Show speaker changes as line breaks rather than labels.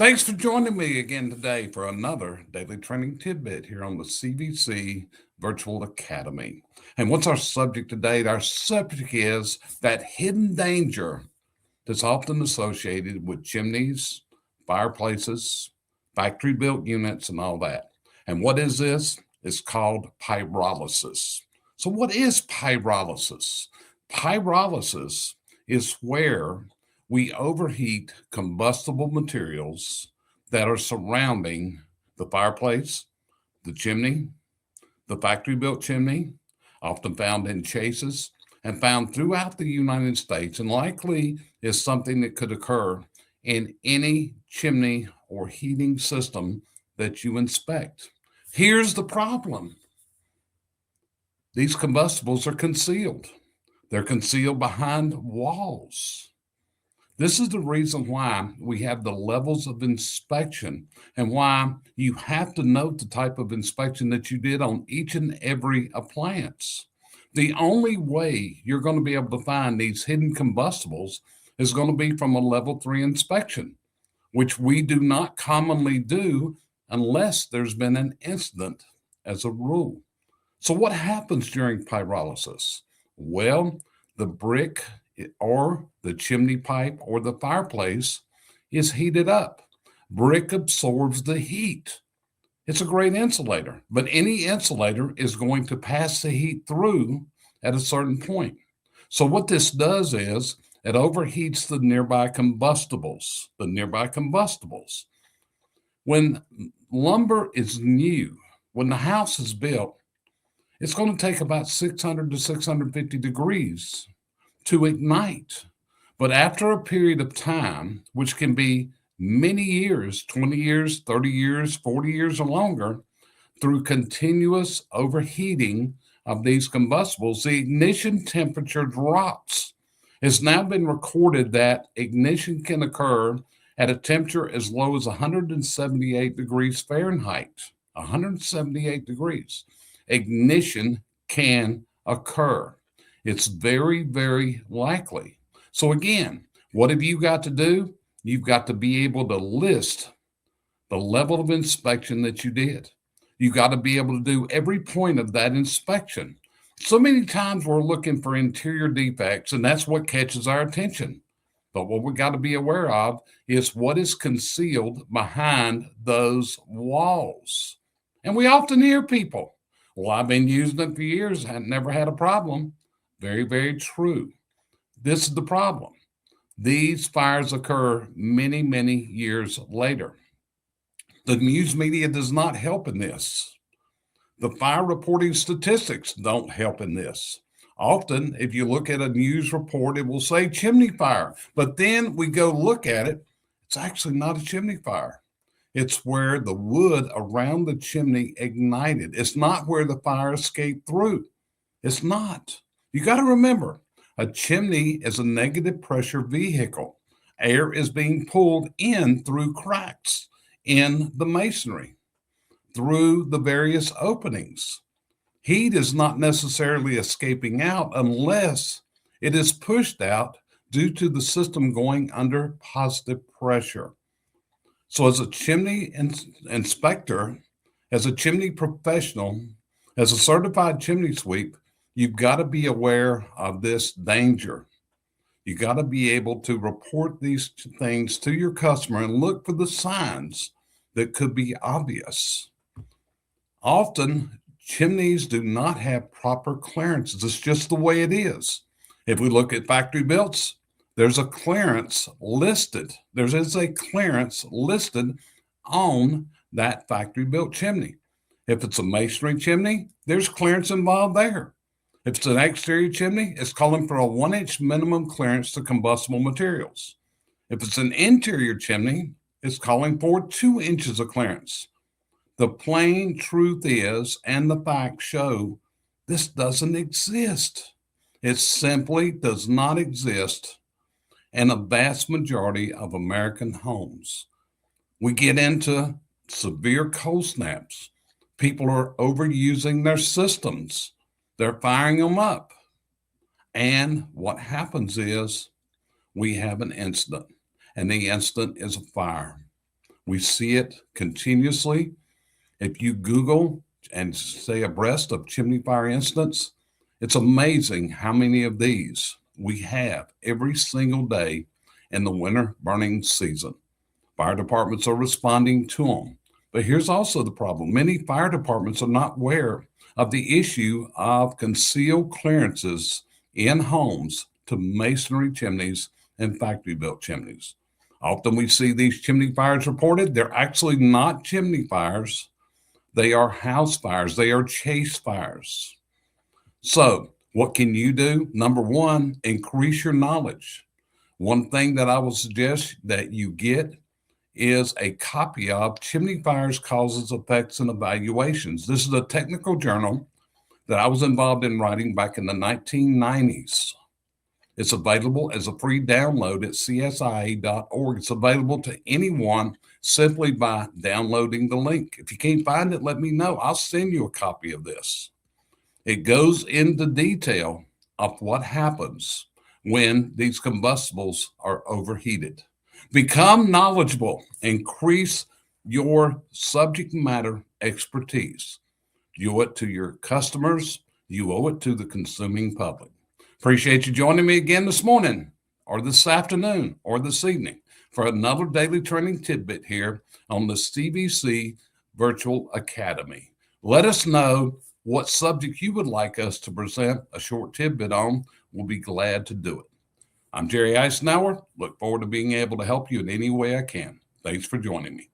Thanks for joining me again today for another daily training tidbit here on the CVC Virtual Academy. And what's our subject today? Our subject is that hidden danger that's often associated with chimneys, fireplaces, factory built units, and all that. And what is this? It's called pyrolysis. So, what is pyrolysis? Pyrolysis is where we overheat combustible materials that are surrounding the fireplace, the chimney, the factory built chimney, often found in chases and found throughout the United States, and likely is something that could occur in any chimney or heating system that you inspect. Here's the problem: these combustibles are concealed, they're concealed behind walls. This is the reason why we have the levels of inspection and why you have to note the type of inspection that you did on each and every appliance. The only way you're going to be able to find these hidden combustibles is going to be from a level 3 inspection, which we do not commonly do unless there's been an incident as a rule. So, what happens during pyrolysis? Well, the brick or the chimney pipe or the fireplace is heated up. Brick absorbs the heat. It's a great insulator, but any insulator is going to pass the heat through at a certain point. So, what this does is it overheats the nearby combustibles. When lumber is new, when the house is built, it's going to take about 600 to 650 degrees to ignite. But after a period of time, which can be many years, 20 years, 30 years, 40 years or longer, through continuous overheating of these combustibles, the ignition temperature drops. It's now been recorded that ignition can occur at a temperature as low as 178 degrees Fahrenheit. 178 degrees. Ignition can occur. It's very, very likely. So again, what have you got to do? You've got to be able to list the level of inspection that you did. You got to be able to do every point of that inspection. So many times we're looking for interior defects, and that's what catches our attention. But what we got to be aware of is what is concealed behind those walls. And we often hear people, well, I've been using it for years, I never had a problem. Very, very true. This is the problem. These fires occur many, many years later. The news media does not help in this. The fire reporting statistics don't help in this. Often, if you look at a news report, it will say chimney fire, but then we go look at it, it's actually not a chimney fire. It's where the wood around the chimney ignited. It's not where the fire escaped through. It's not. You got to remember, a chimney is a negative pressure vehicle. Air is being pulled in through cracks in the masonry, through the various openings. Heat is not necessarily escaping out unless it is pushed out due to the system going under positive pressure. So as a chimney inspector, as a chimney professional, as a certified chimney sweep, you've got to be aware of this danger. You got to be able to report these things to your customer and look for the signs that could be obvious. Often, chimneys do not have proper clearances. It's just the way it is. If we look at factory builts, there's a clearance listed. There is a clearance listed on that factory built chimney. If it's a masonry chimney, there's clearance involved there. If it's an exterior chimney, it's calling for a 1-inch minimum clearance to combustible materials. If it's an interior chimney, it's calling for 2 inches of clearance. The plain truth is, and the facts show, this doesn't exist. It simply does not exist in a vast majority of American homes. We get into severe cold snaps. People are overusing their systems. They're firing them up. And what happens is we have an incident, and the incident is a fire. We see it continuously. If you Google and stay abreast of chimney fire incidents, it's amazing how many of these we have every single day in the winter burning season. Fire departments are responding to them. But here's also the problem. Many fire departments are not aware of the issue of concealed clearances in homes to masonry chimneys and factory-built chimneys. Often we see these chimney fires reported. They're actually not chimney fires. They are house fires. They are chase fires. So what can you do? Number one, increase your knowledge. One thing that I would suggest that you get is a copy of Chimney Fires, Causes, Effects, and Evaluations. This is a technical journal that I was involved in writing back in the 1990s. It's available as a free download at csia.org. It's available to anyone simply by downloading the link. If you can't find it, let me know. I'll send you a copy of this. It goes into detail of what happens when these combustibles are overheated. Become knowledgeable, increase your subject matter expertise. You owe it to your customers, you owe it to the consuming public. Appreciate you joining me again this morning, or this afternoon, or this evening for another daily training tidbit here on the CVC Virtual Academy. Let us know what subject you would like us to present a short tidbit on. We'll be glad to do it. I'm Jerry Eisenhower. Look forward to being able to help you in any way I can. Thanks for joining me.